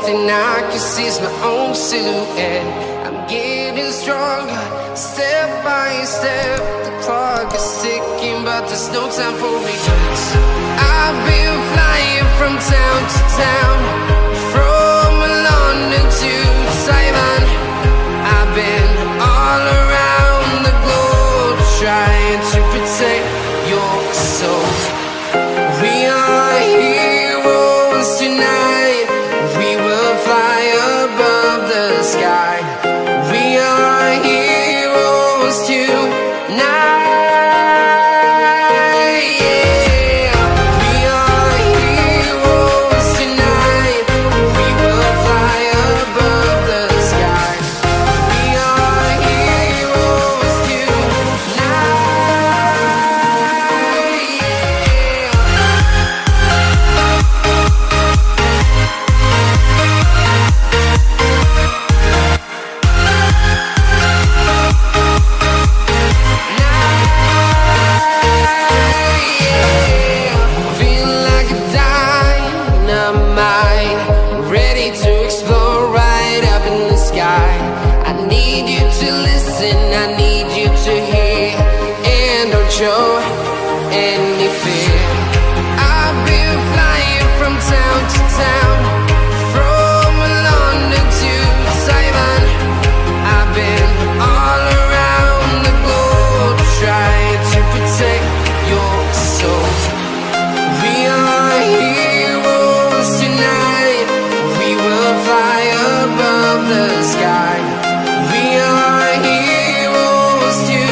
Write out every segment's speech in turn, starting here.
thing I can see is my own silhouette. I'm getting stronger, step by step. The clock is ticking, but there's no time for regrets. I've been flying from town to town, from London to Taiwan. I've been all around the globe, trying to protect your soul. We are heroes tonight. We will fly above the sky. We are heroes tonight. Show any fear. I've been flying from town to town, from London to Taiwan. I've been all around the globe, trying to protect your soul. We are heroes tonight. We will fly above the sky. We are heroes tonight.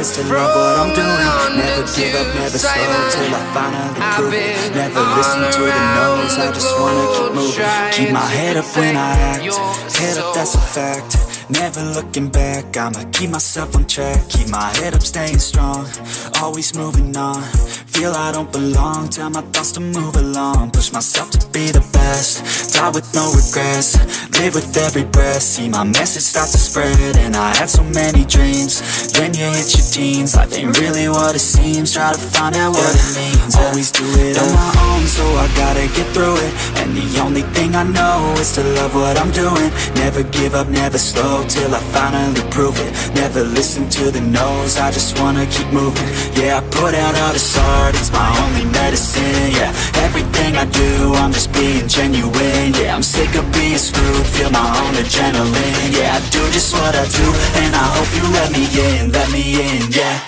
To love what I'm doing, never give up, never slow till I finally prove it. Never listen to the no's, I just wanna keep moving. Keep my head up when I act, head up, that's a fact. Never looking back, I'ma keep myself on track. Keep my head up, staying strong, always moving on. Feel I don't belong, tell my thoughts to move along. Push myself to be the best, die with no regrets. Live with every breath, see my message start to spread. And I had so many dreams, then you hit your teens. Life ain't really what it seems, try to find out what it means. Always do it on my own, so I gotta get through it. And the only thing I know is to love what I'm doing. Never give up, never slow till I finally prove it. Never listen to the no's, I just wanna keep moving. Yeah, I put out all this art, it's my only medicine. Yeah, everything I do, I'm just being genuine. Yeah, I'm sick of being screwed, feel my own adrenaline. Yeah, I do just what I do, and I hope you let me in, yeah.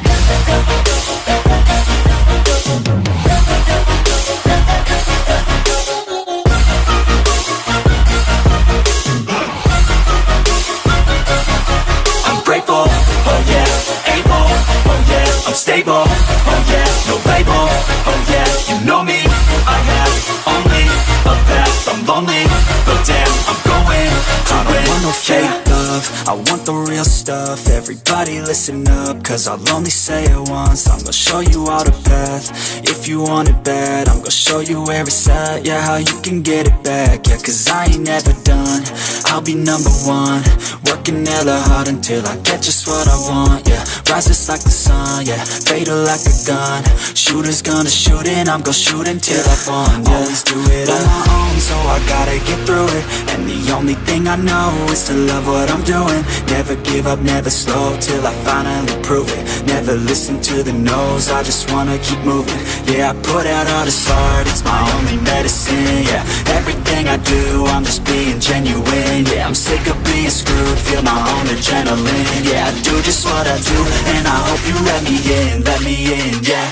I'm grateful, oh yeah, able, oh yeah, I'm stable, oh yeah, no label, oh yeah, you know me, I have only a path, I'm lonely, but damn, I'm going to I don't want no fake love, I want the real stuff. Everybody listen up, cause I'll only say it once. I'm gonna show you all the path, if you want it bad. I'm gonna show you where it's at, yeah, how you can get it back. Yeah, cause I ain't never done, I'll be number one. Working hella hard until I get just what I want, yeah. Rises like the sun, yeah, fatal like a gun. Shooter's gonna shoot and I'm gonna shoot until I won, yeah. Always do it on my own, so I gotta get through it. And the only thing I know is to love what I'm doing. Never give up, never slow, till I finally prove it. Never listen to the no's, I just wanna keep moving. Yeah, I put out all this art, it's my only medicine. Yeah, everything I do, I'm just being genuine. Yeah, I'm sick of being screwed, feel my own adrenaline. Yeah, I do just what I do, and I hope you let me in, yeah.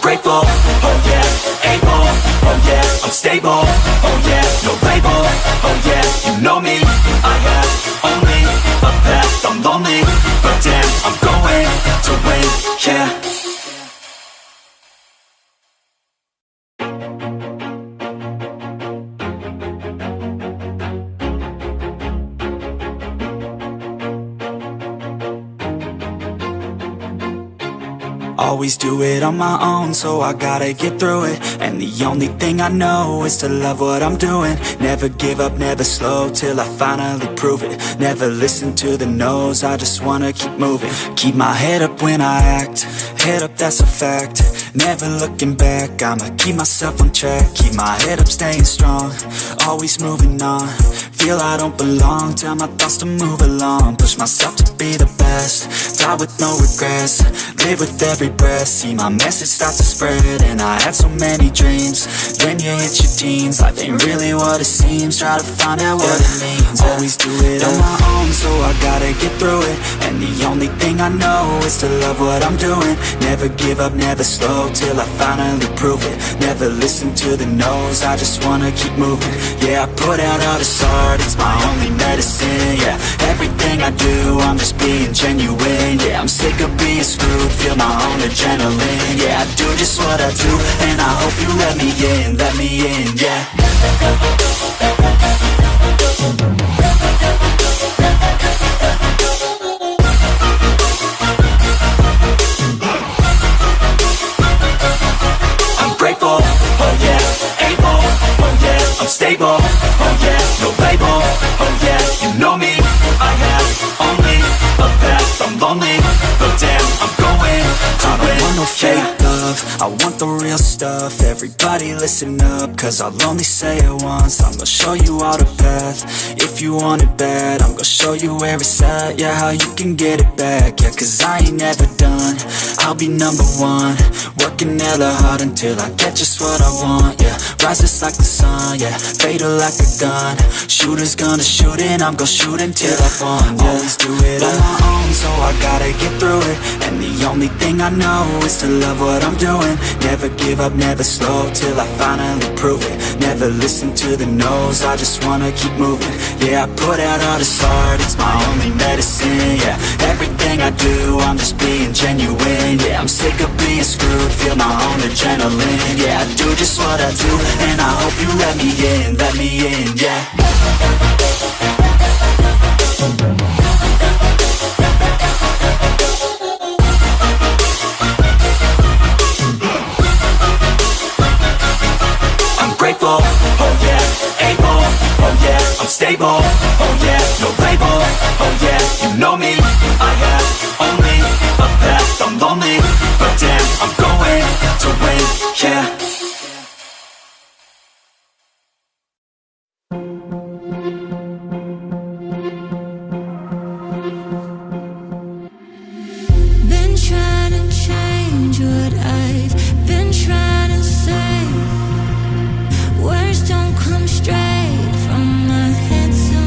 Grateful, oh yeah, able, oh yeah, I'm stable, oh yeah, no label, oh yeah, you know me, I have only a path, I'm lonely, but damn, I'm going to win, yeah. Always do it on my own, so I gotta get through it. And the only thing I know is to love what I'm doing. Never give up, never slow, till I finally prove it. Never listen to the no's, I just wanna keep moving. Keep my head up when I act, head up, that's a fact. Never looking back, I'ma keep myself on track. Keep my head up, staying strong, always moving on. Feel I don't belong, tell my thoughts to move along. Push myself to be the best, die with no regrets. Live with every breath, see my message start to spread. And I had so many dreams, then you hit your teens. Life ain't really what it seems, try to find out what it means. Always do it on my own, so I gotta get through it. And the only thing I know is to love what I'm doing. Never give up, never slow, till I finally prove it. Never listen to the no's, I just wanna keep moving. Yeah, I put out all this art, it's my only medicine. Yeah, everything I do, I'm just being genuine. Yeah, I'm sick of being screwed, feel my own adrenaline. Yeah, I do just what I do, and I hope you let me in, yeah. I'm grateful, oh yeah, able, oh yeah, I'm stable, oh yeah, no label, oh yeah, you know me, I have only a path, I'm lonely, but damn, I'm going to win. I don't want no fake love, I want the real stuff. Everybody listen up, cause I'll only say it once. I'm gonna show you all the path, if you want it bad. I'm gonna show you where it's at, yeah, how you can get it back. Yeah, cause I ain't never done, I'll be number one. Working hella hard until I get just what I want, yeah. Rises like the sun, yeah, fatal like a gun. Shooter's gonna shoot and I'm gonna shoot until I won, yeah. Always do it on my own, so I gotta get through it. And the only thing I know is to love what I'm doing. Never give up, never slow, till I finally prove it. Never listen to the no's, I just wanna keep moving. Yeah, I put out all this art, it's my only medicine. Yeah, everything I do, I'm just being genuine. Yeah, I'm sick of being screwed, feel my own adrenaline. Yeah, I do just what I do, and I hope you let me in, yeah. I'm grateful, oh yeah, able, oh yeah, I'm stable, oh yeah, no label, oh yeah, you know me, I have only a path, I'm lonely, but damn, I'm going to win, yeah. Been trying to change what I've been trying to say. Words don't come straight from my head to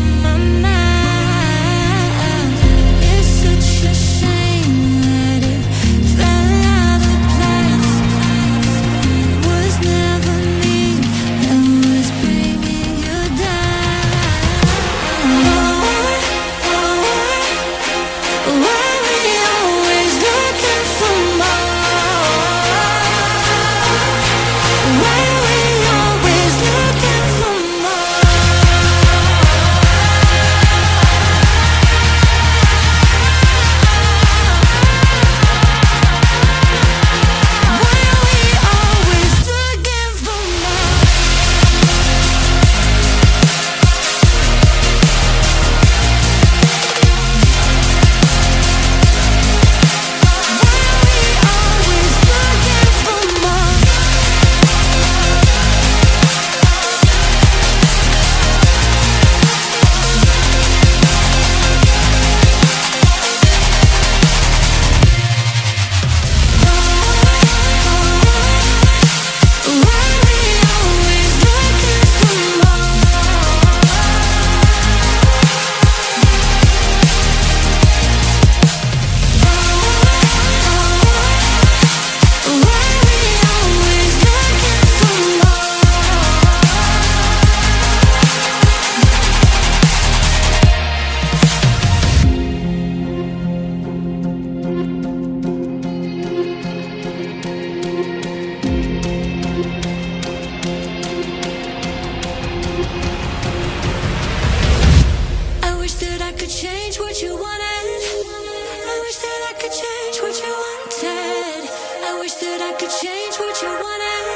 that I could change what you wanted.